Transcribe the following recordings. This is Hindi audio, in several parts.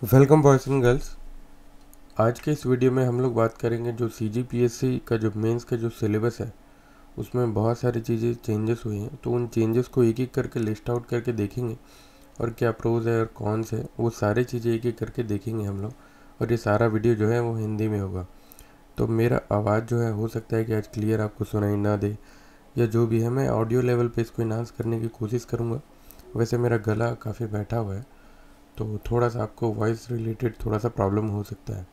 Welcome boys and girls. आज के इस वीडियो में हम लोग बात करेंगे जो CGPSC का जो मेंस का जो सिलेबस है उसमें बहुत सारी चीज़ें चेंजेस हुई हैं, तो उन चेंजेस को एक एक करके लिस्ट आउट करके देखेंगे और क्या प्रोज है और कॉन्स है वो सारी चीज़ें एक एक करके देखेंगे हम लोग। और ये सारा वीडियो जो है वो हिंदी में होगा, तो मेरा आवाज़ जो है हो सकता है कि आज क्लियर आपको सुनाई ना दे, या जो भी है मैं ऑडियो लेवल पे इसको इन्हांस करने की कोशिश करूँगा। वैसे मेरा गला काफ़ी बैठा हुआ है, तो थोड़ा सा आपको वॉइस रिलेटेड थोड़ा सा प्रॉब्लम हो सकता है।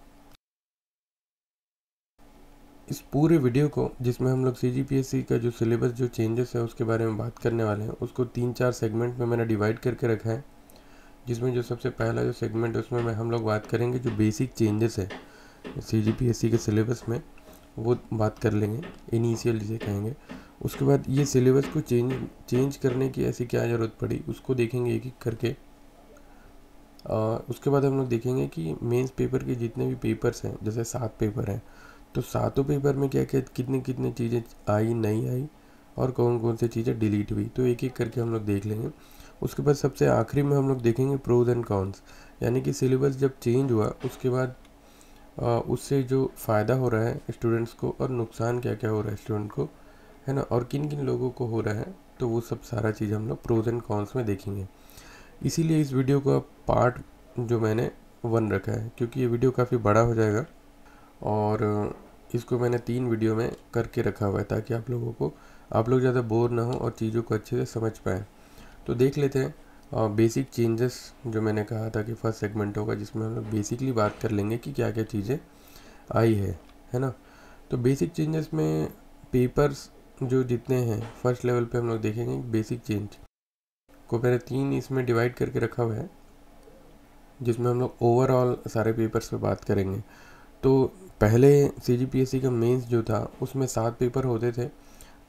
इस पूरे वीडियो को जिसमें हम लोग CGPSC का जो सिलेबस जो चेंजेस है उसके बारे में बात करने वाले हैं, उसको 3-4 सेगमेंट में मैंने डिवाइड करके रखा है। जिसमें जो सबसे पहला जो सेगमेंट है उसमें हम लोग बात करेंगे जो बेसिक चेंजेस है CGPSC के सिलेबस में, वो बात कर लेंगे, इनिशियल जिसे कहेंगे। उसके बाद ये सिलेबस को चेंज करने की ऐसी क्या ज़रूरत पड़ी उसको देखेंगे एक एक करके। उसके बाद हम लोग देखेंगे कि मेंस पेपर के जितने भी पेपर्स हैं, जैसे 7 पेपर हैं, तो सातों पेपर में क्या क्या कितनी कितनी चीज़ें आई नहीं आई और कौन कौन सी चीज़ें डिलीट हुई, तो एक एक करके हम लोग देख लेंगे। उसके बाद सबसे आखिरी में हम लोग देखेंगे प्रोज एंड कॉन्स, यानी कि सिलेबस जब चेंज हुआ उसके बाद उससे जो फ़ायदा हो रहा है स्टूडेंट्स को और नुकसान क्या क्या हो रहा है स्टूडेंट को, है ना, और किन किन लोगों को हो रहा है, तो वो सब सारा चीज़ हम लोग प्रोज एंड कॉन्स में देखेंगे। इसीलिए इस वीडियो का पार्ट जो मैंने 1 रखा है, क्योंकि ये वीडियो काफ़ी बड़ा हो जाएगा और इसको मैंने 3 वीडियो में करके रखा हुआ है ताकि आप लोग ज़्यादा बोर ना हो और चीज़ों को अच्छे से समझ पाएँ। तो देख लेते हैं बेसिक चेंजेस जो मैंने कहा था कि फर्स्ट सेगमेंट होगा जिसमें हम लोग बेसिकली बात कर लेंगे कि क्या क्या चीज़ें आई है ना। तो बेसिक चेंजेस में पेपर्स जो जितने हैं फर्स्ट लेवल पे हम लोग देखेंगे बेसिक चेंज को मैंने 3 इसमें डिवाइड करके रखा हुआ है, जिसमें हम लोग ओवरऑल सारे पेपर्स पे बात करेंगे। तो पहले CGPSC का मेंस जो था उसमें 7 पेपर होते थे,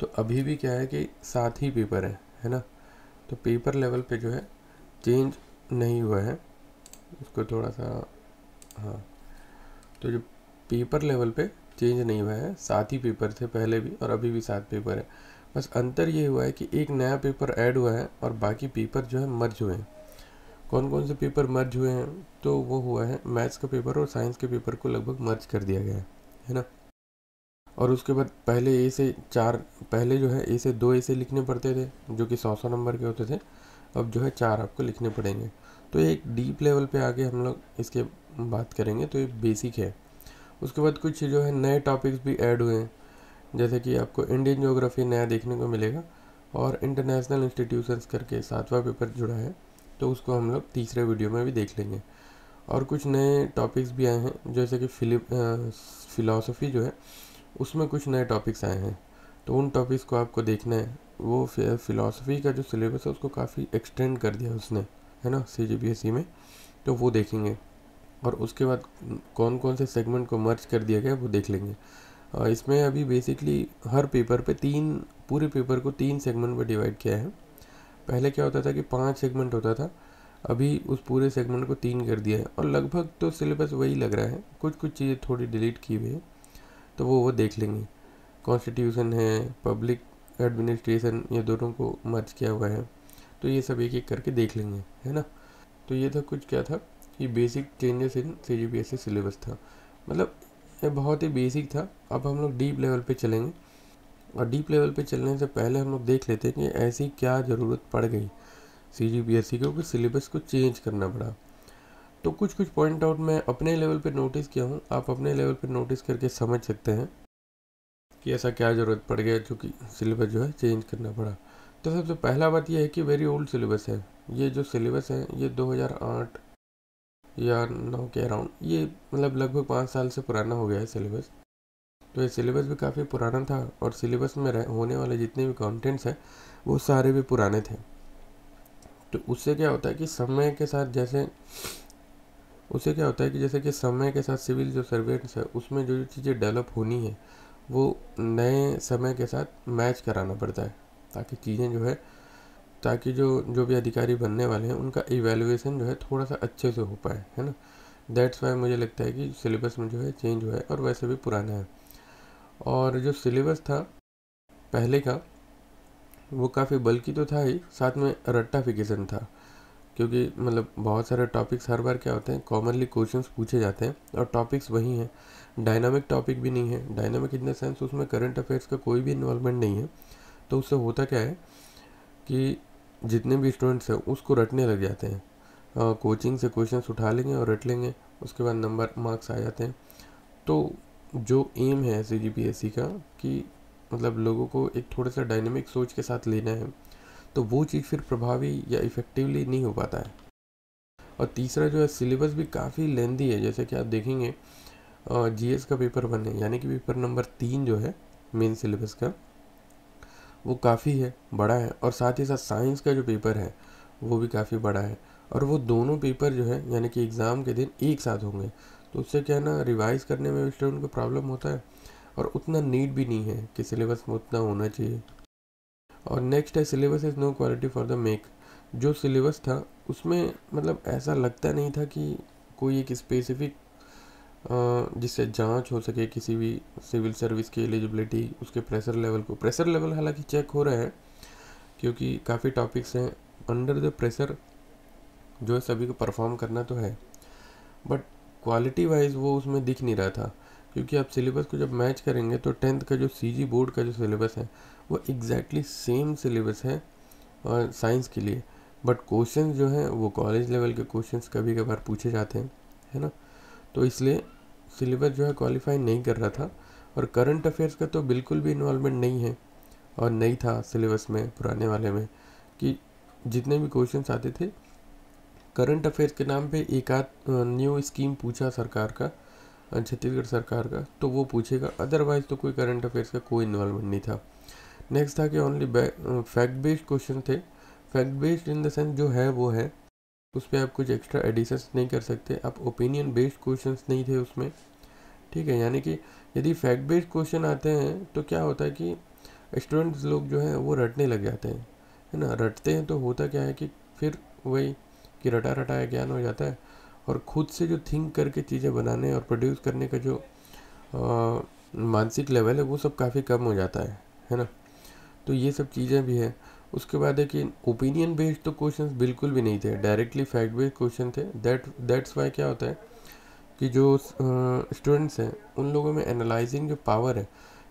तो अभी भी क्या है कि 7 ही पेपर है ना। तो पेपर लेवल पे जो है चेंज नहीं हुआ है, इसको थोड़ा सा, हाँ, तो जो पेपर लेवल पे चेंज नहीं हुआ है, 7 ही पेपर थे पहले भी और अभी भी 7 पेपर है। बस अंतर ये हुआ है कि एक नया पेपर ऐड हुआ है और बाकी पेपर जो है मर्ज हुए हैं। कौन कौन से पेपर मर्ज हुए हैं, तो वो हुआ है मैथ्स का पेपर और साइंस के पेपर को लगभग मर्ज कर दिया गया है ना। और उसके बाद पहले ए से 4, पहले जो है ए से 2 ऐसे लिखने पड़ते थे जो कि 100 नंबर के होते थे, अब जो है 4 आपको लिखने पड़ेंगे। तो एक डीप लेवल पे आगे हम लोग इसके बात करेंगे, तो ये बेसिक है। उसके बाद कुछ जो है नए टॉपिक्स भी ऐड हुए हैं, जैसे कि आपको इंडियन ज्योग्राफी नया देखने को मिलेगा और इंटरनेशनल इंस्टीट्यूशंस करके 7वां पेपर जुड़ा है, तो उसको हम लोग तीसरे वीडियो में भी देख लेंगे। और कुछ नए टॉपिक्स भी आए हैं, जैसे कि फ़िलासफ़ी जो है उसमें कुछ नए टॉपिक्स आए हैं, तो उन टॉपिक्स को आपको देखना है। वो फ़िलासफ़ी का जो सिलेबस है उसको काफ़ी एक्सटेंड कर दिया उसने, है ना, CGPSC में, तो वो देखेंगे। और उसके बाद कौन कौन से सेगमेंट को मर्ज कर दिया गया वो देख लेंगे। इसमें अभी बेसिकली हर पेपर पे पूरे पेपर को 3 सेगमेंट में डिवाइड किया है। पहले क्या होता था कि 5 सेगमेंट होता था, अभी उस पूरे सेगमेंट को 3 कर दिया है और लगभग तो सिलेबस वही लग रहा है, कुछ कुछ चीज़ें थोड़ी डिलीट की हुई है, तो वो देख लेंगे। कॉन्स्टिट्यूशन है, पब्लिक एडमिनिस्ट्रेशन, ये दोनों को मर्ज किया हुआ है, तो ये सब एक एक करके देख लेंगे, है ना। तो ये था कुछ क्या था कि basic changes in CGPSC syllabus था, मतलब ये बहुत ही बेसिक था। अब हम लोग डीप लेवल पे चलेंगे और डीप लेवल पे चलने से पहले हम लोग देख लेते हैं कि ऐसी क्या ज़रूरत पड़ गई CGPSC को कि सिलेबस को चेंज करना पड़ा। तो कुछ कुछ पॉइंट आउट मैं अपने लेवल पे नोटिस किया हूँ, आप अपने लेवल पे नोटिस करके समझ सकते हैं कि ऐसा क्या ज़रूरत पड़ गया जो कि सिलेबस जो है चेंज करना पड़ा। तो सबसे पहला बात यह है कि वेरी ओल्ड सिलेबस है। ये जो सिलेबस है ये 2008 या 9 के अराउंड, ये मतलब लगभग 5 साल से पुराना हो गया है सिलेबस। तो ये सिलेबस भी काफ़ी पुराना था और सिलेबस में होने वाले जितने भी कंटेंट्स हैं वो सारे भी पुराने थे। तो उससे क्या होता है कि समय के साथ जैसे कि समय के साथ सिविल जो सर्वेंट्स है उसमें जो चीज़ें डेवलप होनी है वो नए समय के साथ मैच कराना पड़ता है, ताकि चीज़ें जो है, ताकि जो जो भी अधिकारी बनने वाले हैं उनका इवैल्यूएशन जो है थोड़ा सा अच्छे से हो पाए, है ना। दैट्स वाई मुझे लगता है कि सिलेबस में जो है चेंज हुआ है और वैसे भी पुराना है। और जो सिलेबस था पहले का वो काफ़ी बल्कि तो था ही, साथ में रट्टाफिकेशन था। क्योंकि मतलब बहुत सारे टॉपिक्स हर बार क्या होते हैं, कॉमनली क्वेश्चंस पूछे जाते हैं और टॉपिक्स वही हैं। डायनामिक टॉपिक भी नहीं है, डायनामिक इन द सेंस उसमें करंट अफेयर्स का कोई भी इन्वॉल्वमेंट नहीं है। तो उससे होता क्या है कि जितने भी स्टूडेंट्स हैं उसको रटने लग जाते हैं। कोचिंग से क्वेश्चंस उठा लेंगे और रट लेंगे, उसके बाद नंबर मार्क्स आ जाते हैं। तो जो एम है CGPSC का कि मतलब लोगों को एक थोड़ा सा डायनेमिक सोच के साथ लेना है, तो वो चीज़ फिर प्रभावी या इफ़ेक्टिवली नहीं हो पाता है। और तीसरा जो है, सिलेबस भी काफ़ी लेंदी है। जैसे कि आप देखेंगे GS का पेपर 1 है, यानी कि पेपर नंबर 3 जो है मेन सिलेबस का, वो काफ़ी है, बड़ा है। और साथ ही साथ साइंस का जो पेपर है वो भी काफ़ी बड़ा है। और वो दोनों पेपर जो है यानी कि एग्ज़ाम के दिन एक साथ होंगे, तो उससे क्या है ना, रिवाइज़ करने में स्टूडेंट को प्रॉब्लम होता है और उतना नीड भी नहीं है कि सिलेबस में उतना होना चाहिए। और नेक्स्ट है, syllabus is no quality for the make. जो सिलेबस था उसमें मतलब ऐसा लगता नहीं था कि कोई एक स्पेसिफिक जिससे जांच हो सके किसी भी सिविल सर्विस की एलिजिबिलिटी, उसके प्रेशर लेवल को। प्रेशर लेवल हालांकि चेक हो रहा है क्योंकि काफ़ी टॉपिक्स हैं अंडर द प्रेशर, जो है सभी को परफॉर्म करना तो है, बट क्वालिटी वाइज वो उसमें दिख नहीं रहा था। क्योंकि आप सिलेबस को जब मैच करेंगे तो 10th का जो CG बोर्ड का जो सिलेबस है वो एग्जैक्टली सेम सिलेबस है और साइंस के लिए, बट क्वेश्चन जो हैं वो कॉलेज लेवल के क्वेश्चंस कभी कभार पूछे जाते हैं, है ना। तो इसलिए सिलेबस जो है क्वालिफाई नहीं कर रहा था। और करंट अफेयर्स का तो बिल्कुल भी इन्वॉल्वमेंट नहीं है और नहीं था सिलेबस में पुराने वाले में, कि जितने भी क्वेश्चंस आते थे करंट अफेयर्स के नाम पे एक आध न्यू स्कीम पूछा सरकार का, छत्तीसगढ़ सरकार का, तो वो पूछेगा, अदरवाइज तो कोई करंट अफेयर्स का कोई इन्वॉल्वमेंट नहीं था। नेक्स्ट था कि ओनली फैक्ट बेस्ड क्वेश्चन थे। Fact based in the sense जो है वो है, उस पर आप कुछ एक्स्ट्रा एडिशंस नहीं कर सकते। आप ओपिनियन बेस्ड क्वेश्चंस नहीं थे उसमें, ठीक है। यानी कि यदि फैक्ट बेस्ड क्वेश्चन आते हैं तो क्या होता है कि स्टूडेंट्स लोग जो हैं वो रटने लग जाते हैं, है ना। रटते हैं तो होता क्या है कि फिर वही कि रटा रटाया ज्ञान हो जाता है, और खुद से जो थिंक करके चीज़ें बनाने और प्रोड्यूस करने का जो मानसिक लेवल है वो सब काफ़ी कम हो जाता है ना। तो ये सब चीज़ें भी हैं। उसके बाद है कि ओपिनियन बेस्ड तो क्वेश्चंस बिल्कुल भी नहीं थे, डायरेक्टली फैक्ट बेस्ड क्वेश्चन थे। दैट्स वाई क्या होता है कि जो स्टूडेंट्स हैं उन लोगों में एनालाइजिंग जो पावर है,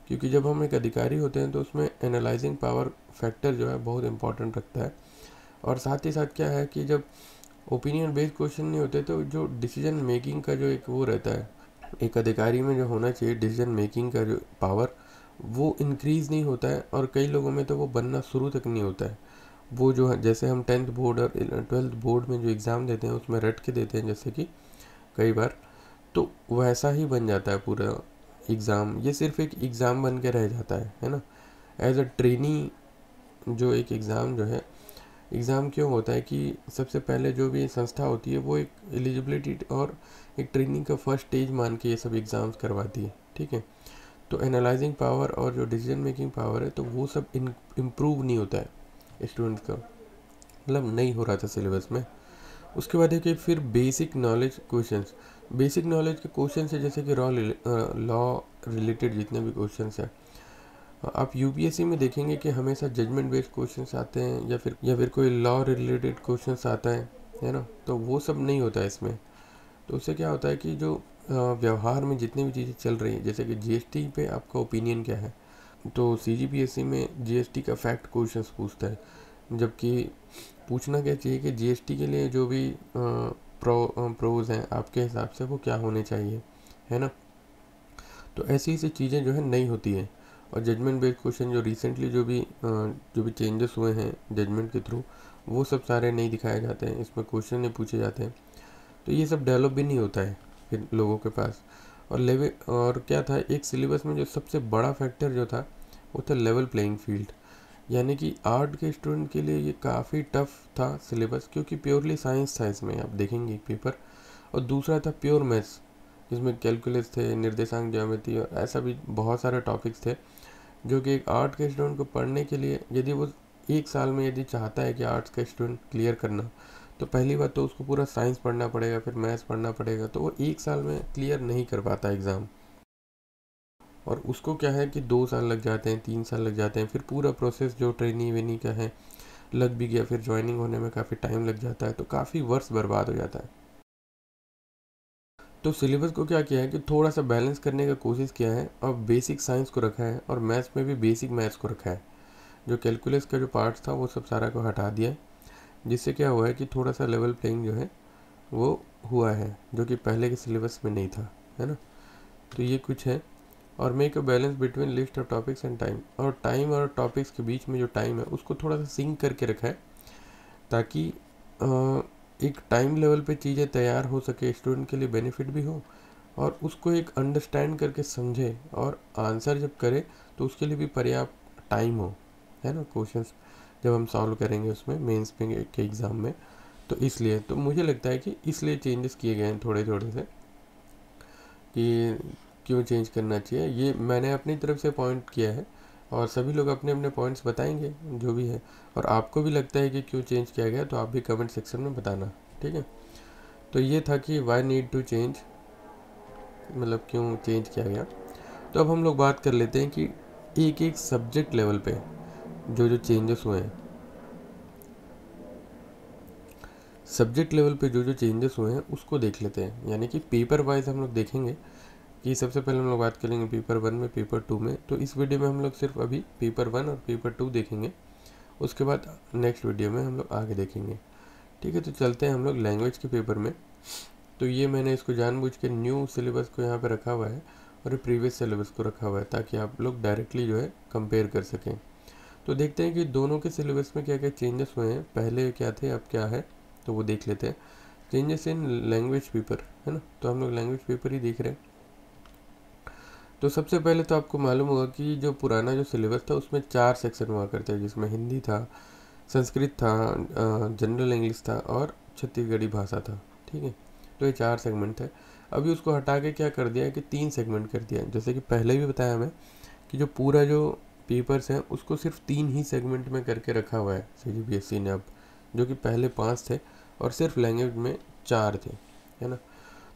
क्योंकि जब हम एक अधिकारी होते हैं तो उसमें एनालाइजिंग पावर फैक्टर जो है बहुत इंपॉर्टेंट रखता है। और साथ ही साथ क्या है कि जब ओपिनियन बेस्ड क्वेश्चन नहीं होते तो जो डिसीजन मेकिंग का जो एक वो रहता है, एक अधिकारी में जो होना चाहिए डिसीजन मेकिंग का जो पावर, वो इंक्रीज़ नहीं होता है। और कई लोगों में तो वो बनना शुरू तक नहीं होता है। वो जो है, जैसे हम 10th बोर्ड और 12th बोर्ड में जो एग्ज़ाम देते हैं उसमें रट के देते हैं जैसे कि कई बार, तो वैसा ही बन जाता है पूरा एग्ज़ाम। ये सिर्फ एक एग्ज़ाम बन के रह जाता है ना। एज अ ट्रेनी जो एक एग्ज़ाम जो है, एग्ज़ाम क्यों होता है कि सबसे पहले जो भी संस्था होती है वो एक एलिजिबिलिटी और एक ट्रेनिंग का फर्स्ट स्टेज मान के ये सब एग्ज़ाम्स करवाती है, ठीक है। तो एनालाइजिंग पावर और जो डिसीजन मेकिंग पावर है तो वो सब इम्प्रूव नहीं होता है स्टूडेंट्स का, मतलब नहीं हो रहा था सिलेबस में। उसके बाद है कि फिर basic knowledge questions, basic knowledge के क्वेश्चन है जैसे कि लॉ रिलेटेड जितने भी क्वेश्चंस हैं, आप यूपीएससी में देखेंगे कि हमेशा जजमेंट बेस्ड क्वेश्चंस आते हैं या फिर कोई लॉ रिलेटेड क्वेश्चंस आता है ना। तो वो सब नहीं होता है इसमें। तो उससे क्या होता है कि जो व्यवहार में जितनी भी चीज़ें चल रही हैं, जैसे कि जीएसटी पे आपका ओपिनियन क्या है, तो सीजीपीएससी में जीएसटी का फैक्ट क्वेश्चंस पूछता है। जबकि पूछना क्या चाहिए कि जीएसटी के लिए जो भी प्रोज हैं आपके हिसाब से वो क्या होने चाहिए, है ना। तो ऐसी ऐसी चीज़ें जो है नहीं होती हैं। और जजमेंट बेस्ड क्वेश्चन जो रिसेंटली जो भी चेंजेस हुए हैं जजमेंट के थ्रू, वो सब सारे नहीं दिखाए जाते हैं, इसमें क्वेश्चन नहीं पूछे जाते हैं। तो ये सब डेवलप भी नहीं होता है फिर लोगों के पास। और लेवल, और क्या था, एक सिलेबस में जो सबसे बड़ा फैक्टर जो था वो था लेवल प्लेइंग फील्ड। यानी कि आर्ट के स्टूडेंट के लिए ये काफ़ी टफ था सिलेबस, क्योंकि प्योरली साइंस था इसमें, आप देखेंगे एक पेपर। और दूसरा था प्योर मैथ्स, जिसमें कैलकुलस थे, निर्देशांक ज्यामिति और ऐसा भी बहुत सारे टॉपिक्स थे, जो कि एक आर्ट के स्टूडेंट को पढ़ने के लिए, यदि वो एक साल में यदि चाहता है कि आर्ट्स का स्टूडेंट क्लियर करना, तो पहली बात तो उसको पूरा साइंस पढ़ना पड़ेगा, फिर मैथ्स पढ़ना पड़ेगा, तो वो एक साल में क्लियर नहीं कर पाता एग्ज़ाम। और उसको क्या है कि 2 साल लग जाते हैं, 3 साल लग जाते हैं, फिर पूरा प्रोसेस जो ट्रेनी वेनी का है लग भी गया, फिर ज्वाइनिंग होने में काफ़ी टाइम लग जाता है, तो काफ़ी वर्ष बर्बाद हो जाता है। तो सिलेबस को क्या किया है कि थोड़ा सा बैलेंस करने का कोशिश किया है, और बेसिक साइंस को रखा है और मैथ्स में भी बेसिक मैथ्स को रखा है। जो कैलकुलस का जो पार्ट था वो सब सारा को हटा दिया है, जिससे क्या हुआ है कि थोड़ा सा लेवल प्लेइंग जो है वो हुआ है, जो कि पहले के सिलेबस में नहीं था, है ना। तो ये कुछ है। और make a balance between list of topics and time, और टाइम और टॉपिक्स के बीच में जो टाइम है उसको थोड़ा सा सिंक करके रखा है, ताकि एक टाइम लेवल पे चीज़ें तैयार हो सके, स्टूडेंट के लिए बेनिफिट भी हो, और उसको एक अंडरस्टैंड करके समझे, और आंसर जब करे तो उसके लिए भी पर्याप्त टाइम हो, है ना। क्वेश्चंस जब हम सॉल्व करेंगे उसमें मेंस में के एग्ज़ाम में, तो इसलिए तो मुझे लगता है कि इसलिए चेंजेस किए गए हैं थोड़े थोड़े से, कि क्यों चेंज करना चाहिए, ये मैंने अपनी तरफ से पॉइंट किया है, और सभी लोग अपने अपने पॉइंट्स बताएंगे जो भी है। और आपको भी लगता है कि क्यों चेंज किया गया, तो आप भी कमेंट सेक्शन में बताना, ठीक है। तो ये था कि वाई नीड टू चेंज, मतलब क्यों चेंज किया गया। तो अब हम लोग बात कर लेते हैं कि एक एक सब्जेक्ट लेवल पे जो जो चेंजेस हुए हैं, सब्जेक्ट लेवल पे जो जो चेंजेस हुए हैं उसको देख लेते हैं, यानी कि पेपर वाइज हम लोग देखेंगे। कि सबसे पहले हम लोग बात करेंगे पेपर 1 में, पेपर 2 में। तो इस वीडियो में हम लोग सिर्फ अभी पेपर 1 और पेपर 2 देखेंगे, उसके बाद नेक्स्ट वीडियो में हम लोग आगे देखेंगे, ठीक है। तो चलते हैं हम लोग लैंग्वेज के पेपर में। तो ये मैंने इसको जानबूझ के न्यू सिलेबस को यहाँ पे रखा हुआ है, और प्रीवियस सिलेबस को रखा हुआ है, ताकि आप लोग डायरेक्टली जो है कंपेयर कर सकें। तो देखते हैं कि दोनों के सिलेबस में क्या क्या चेंजेस हुए हैं, पहले क्या थे अब क्या है, तो वो देख लेते हैं। चेंजेस इन लैंग्वेज पेपर, है ना। तो हम लोग लैंग्वेज पेपर ही देख रहे हैं। तो सबसे पहले तो आपको मालूम होगा कि जो पुराना जो सिलेबस था उसमें 4 सेक्शन हुआ करते हैं, जिसमें हिंदी था, संस्कृत था, जनरल इंग्लिश था, और छत्तीसगढ़ी भाषा था, ठीक है। तो ये 4 सेगमेंट थे। अभी उसको हटा के क्या कर दिया है कि 3 सेगमेंट कर दिया है। जैसे कि पहले भी बताया हमें कि जो पूरा जो पेपर्स हैं उसको सिर्फ 3 ही सेगमेंट में करके रखा हुआ है CGPSC ने अब, जो कि पहले 5 थे और सिर्फ लैंग्वेज में 4 थे, है ना।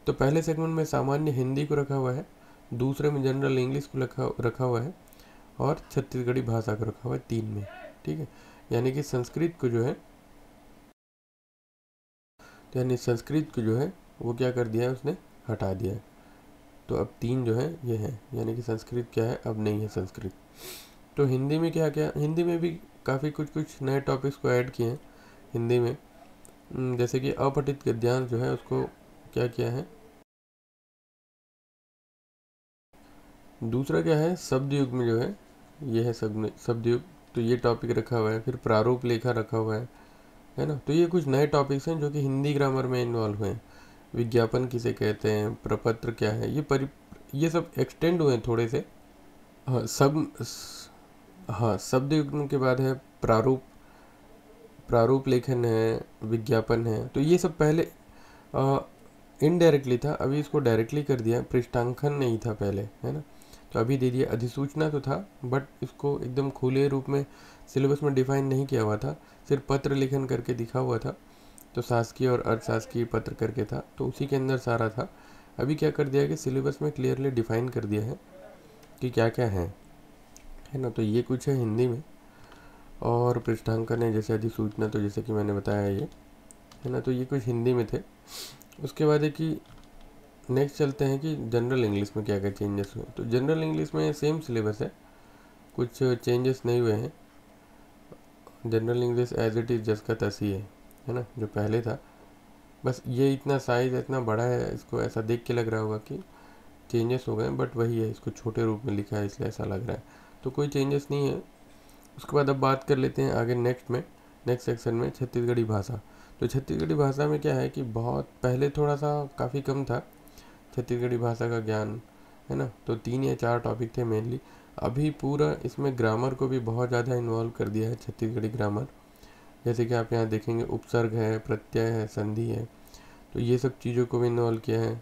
तो पहले सेगमेंट में सामान्य हिंदी को रखा हुआ है, दूसरे में जनरल इंग्लिश को रखा हुआ है, और छत्तीसगढ़ी भाषा को रखा हुआ है 3 में, ठीक है। यानी कि संस्कृत को जो है, यानी संस्कृत को जो है वो क्या कर दिया है, उसने हटा दिया है। तो अब 3 जो है ये है, यानी कि संस्कृत क्या है, अब नहीं है संस्कृत। तो हिंदी में क्या क्या, हिंदी में भी काफ़ी कुछ कुछ नए टॉपिक्स को ऐड किए हैं हिंदी में। जैसे कि अपठित गद्यांश जो है उसको क्या किया है। दूसरा क्या है, शब्द युग में जो है ये है शब्द युग, तो ये टॉपिक रखा हुआ है। फिर प्रारूप लेखा रखा हुआ है ना। तो ये कुछ नए टॉपिक्स हैं जो कि हिंदी ग्रामर में इन्वॉल्व हुए हैं। विज्ञापन किसे कहते हैं, प्रपत्र क्या है, ये सब एक्सटेंड हुए हैं थोड़े से। हाँ हाँ, शब्द युग के बाद है प्रारूप, प्रारूप लेखन है, विज्ञापन है। तो ये सब पहले इनडायरेक्टली था, अभी इसको डायरेक्टली कर दिया। पृष्ठांकन नहीं था पहले, है ना। तो अभी दे दिया। अधिसूचना तो था, बट इसको एकदम खुले रूप में सिलेबस में डिफाइन नहीं किया हुआ था, सिर्फ पत्र लेखन करके दिखा हुआ था। तो शासकीय और अर्धशासकीय पत्र करके था, तो उसी के अंदर सारा था। अभी क्या कर दिया कि सिलेबस में क्लियरली डिफाइन कर दिया है कि क्या क्या है ना। तो ये कुछ है हिंदी में। और पृष्ठांकन है जैसे अधिसूचना, तो जैसे कि मैंने बताया ये, है ना। तो ये कुछ हिंदी में थे। उसके बाद है कि नेक्स्ट चलते हैं कि जनरल इंग्लिश में क्या क्या चेंजेस हुए। तो जनरल इंग्लिश में सेम सिलेबस है, कुछ चेंजेस नहीं हुए हैं। General English as it is जस का तस ही है ना, जो पहले था। बस ये इतना साइज इतना बड़ा है, इसको ऐसा देख के लग रहा होगा कि चेंजेस हो गए, बट वही है, इसको छोटे रूप में लिखा है इसलिए ऐसा लग रहा है। तो कोई चेंजेस नहीं है। उसके बाद अब बात कर लेते हैं आगे नेक्स्ट सेक्शन में छत्तीसगढ़ी भाषा। तो छत्तीसगढ़ी भाषा में क्या है कि बहुत पहले थोड़ा सा काफ़ी कम था छत्तीसगढ़ी भाषा का ज्ञान, है ना। तो 3 या 4 टॉपिक थे मेनली। अभी पूरा इसमें ग्रामर को भी बहुत ज़्यादा इन्वॉल्व कर दिया है, छत्तीसगढ़ी ग्रामर। जैसे कि आप यहाँ देखेंगे उपसर्ग है, प्रत्यय है, संधि है, तो ये सब चीज़ों को भी इन्वॉल्व किया है।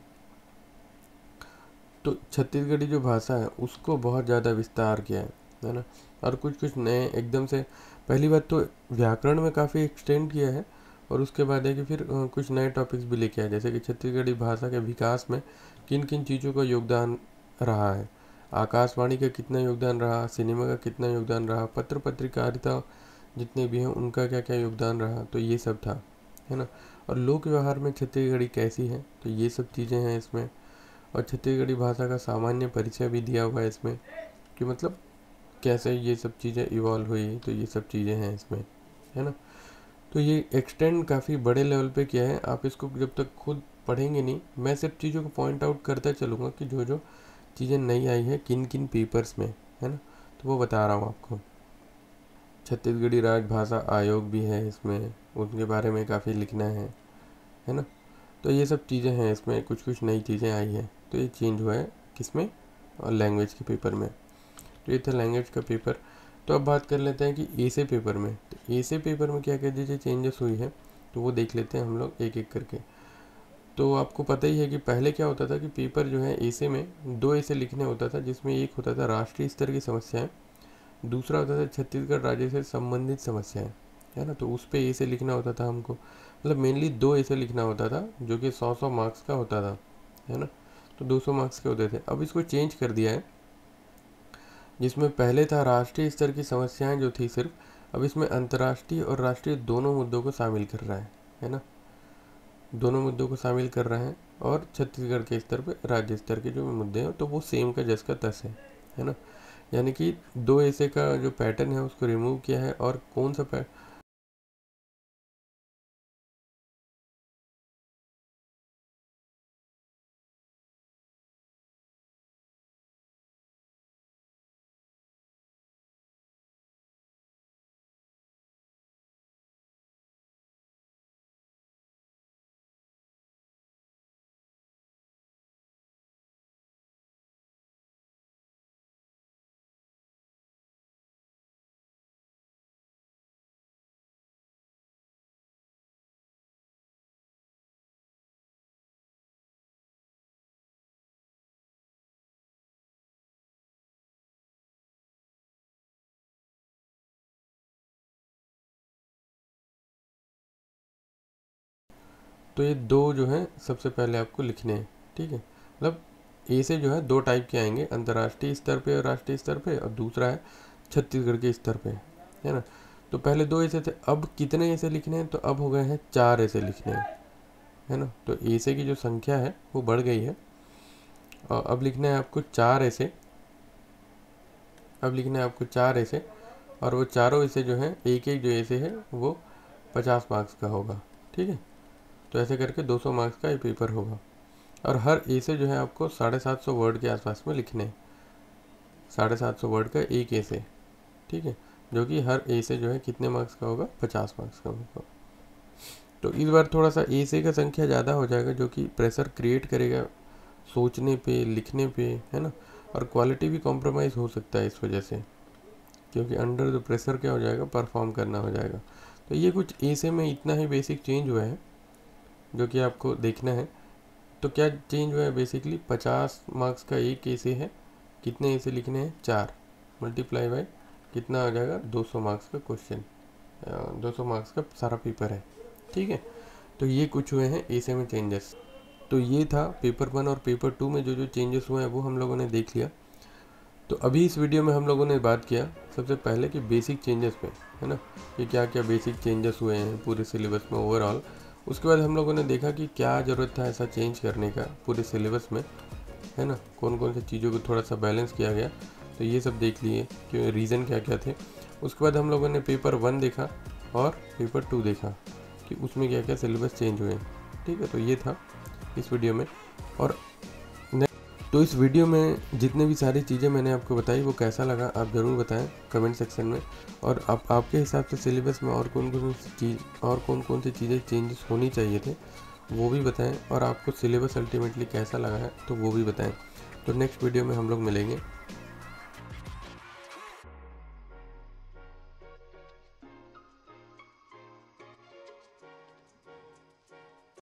तो छत्तीसगढ़ी जो भाषा है उसको बहुत ज़्यादा विस्तार किया है ना। और कुछ कुछ नए एकदम से, पहली बात तो व्याकरण में काफ़ी एक्सटेंड किया है, और उसके बाद है कि फिर कुछ नए टॉपिक्स भी लेके आए, जैसे कि छत्तीसगढ़ी भाषा के विकास में किन किन चीज़ों का योगदान रहा है, आकाशवाणी का कितना योगदान रहा, सिनेमा का कितना योगदान रहा, पत्र पत्रिकारिता जितने भी हैं उनका क्या क्या योगदान रहा, तो ये सब था, है ना। और लोक व्यवहार में छत्तीसगढ़ी कैसी है, तो ये सब चीज़ें हैं इसमें। और छत्तीसगढ़ी भाषा का सामान्य परिचय भी दिया हुआ है इसमें, कि मतलब कैसे ये सब चीज़ें इवॉल्व हुई, तो ये सब चीज़ें हैं इसमें, है ना। तो ये एक्सटेंड काफ़ी बड़े लेवल पे किया है। आप इसको जब तक खुद पढ़ेंगे नहीं, मैं सिर्फ चीज़ों को पॉइंट आउट करता चलूँगा कि जो जो चीज़ें नई आई है किन किन पेपर्स में, है ना, तो वो बता रहा हूँ आपको। छत्तीसगढ़ी राजभाषा आयोग भी है इसमें, उनके बारे में काफ़ी लिखना है ना। तो ये सब चीज़ें हैं इसमें, कुछ कुछ नई चीज़ें आई हैं। तो ये चेंज हुआ है किसमें, और लैंग्वेज के पेपर में। तो ये था लैंग्वेज का पेपर। तो अब बात कर लेते हैं कि ऐसे पेपर में, तो ऐसे पेपर में क्या कह दीजिए चेंजेस हुई है, तो वो देख लेते हैं हम लोग एक एक करके। तो आपको पता ही है कि पहले क्या होता था कि पेपर जो है ऐसे में 2 ऐसे लिखने होता था, जिसमें एक होता था राष्ट्रीय स्तर की समस्याएं, दूसरा होता था छत्तीसगढ़ राज्य से संबंधित समस्याएं, है ना। तो उस पर ऐसे लिखना होता था हमको, मतलब मेनली 2 ऐसे लिखना होता था, जो कि 100 मार्क्स का होता था, है ना। तो 200 मार्क्स के होते थे। अब इसको चेंज कर दिया है, जिसमें पहले था राष्ट्रीय स्तर की समस्याएं जो थी सिर्फ, अब इसमें अंतर्राष्ट्रीय और राष्ट्रीय दोनों मुद्दों को शामिल कर रहा है ना। दोनों मुद्दों को शामिल कर रहे हैं, और छत्तीसगढ़ के स्तर पे राज्य स्तर के जो मुद्दे हैं तो वो सेम का जस का तस है ना। यानी कि 2 ऐसे का जो पैटर्न है उसको रिमूव किया है, और कौन सा तो ये 2 जो हैं सबसे पहले आपको लिखने हैं, ठीक है। मतलब ए से जो है 2 टाइप के आएंगे, अंतर्राष्ट्रीय स्तर पे और राष्ट्रीय स्तर पे, और दूसरा है छत्तीसगढ़ के स्तर पे, है ना। तो पहले 2 ऐसे थे, अब कितने ऐसे लिखने हैं, तो अब हो गए हैं 4 ऐसे लिखने हैं, है ना। तो ऐसे की जो संख्या है वो बढ़ गई है, और अब लिखना है आपको 4 ऐसे। अब लिखना है आपको 4 ऐसे, और वो चारों ऐसे जो हैं, एक एक जो ऐसे है वो 50 मार्क्स का होगा, ठीक है। तो ऐसे करके 200 मार्क्स का ये पेपर होगा, और हर ऐसे जो है आपको 750 वर्ड के आसपास में लिखने हैं। 750 वर्ड का एक ऐसे, ठीक है, जो कि हर ऐसे जो है कितने मार्क्स का होगा, 50 मार्क्स का होगा। तो इस बार थोड़ा सा ऐसे का संख्या ज़्यादा हो जाएगा, जो कि प्रेशर क्रिएट करेगा सोचने पे, लिखने पे, है ना। और क्वालिटी भी कॉम्प्रोमाइज़ हो सकता है इस वजह से, क्योंकि अंडर द प्रेशर क्या हो जाएगा, परफॉर्म करना हो जाएगा। तो ये कुछ ऐसे में इतना ही बेसिक चेंज हुआ है, जो कि आपको देखना है। तो क्या चेंज हुआ है, बेसिकली 50 मार्क्स का एक ऐसे है, कितने ऐसे लिखने हैं, 4, मल्टीप्लाई बाय कितना आ जाएगा, 200 मार्क्स का क्वेश्चन, 200 मार्क्स का सारा पेपर है, ठीक है। तो ये कुछ हुए हैं ऐसे में चेंजेस। तो ये था पेपर 1 और पेपर 2 में जो जो चेंजेस हुए हैं वो हम लोगों ने देख लिया। तो अभी इस वीडियो में हम लोगों ने बात किया सबसे पहले कि बेसिक चेंजेस पे, है ना, कि क्या क्या बेसिक चेंजेस हुए हैं पूरे सिलेबस में ओवरऑल। उसके बाद हम लोगों ने देखा कि क्या ज़रूरत था ऐसा चेंज करने का पूरे सिलेबस में, है ना, कौन कौन सी चीज़ों को थोड़ा सा बैलेंस किया गया। तो ये सब देख लिए कि रीज़न क्या क्या थे। उसके बाद हम लोगों ने पेपर 1 देखा और पेपर 2 देखा कि उसमें क्या क्या सिलेबस चेंज हुए, ठीक है। तो ये था इस वीडियो में। और तो इस वीडियो में जितने भी सारी चीज़ें मैंने आपको बताई वो कैसा लगा आप ज़रूर बताएं कमेंट सेक्शन में। और आपके हिसाब से सिलेबस में और कौन कौन सी चीज़ें चेंजेस होनी चाहिए थे वो भी बताएं, और आपको सिलेबस अल्टीमेटली कैसा लगा है तो वो भी बताएं। तो नेक्स्ट वीडियो में हम लोग मिलेंगे।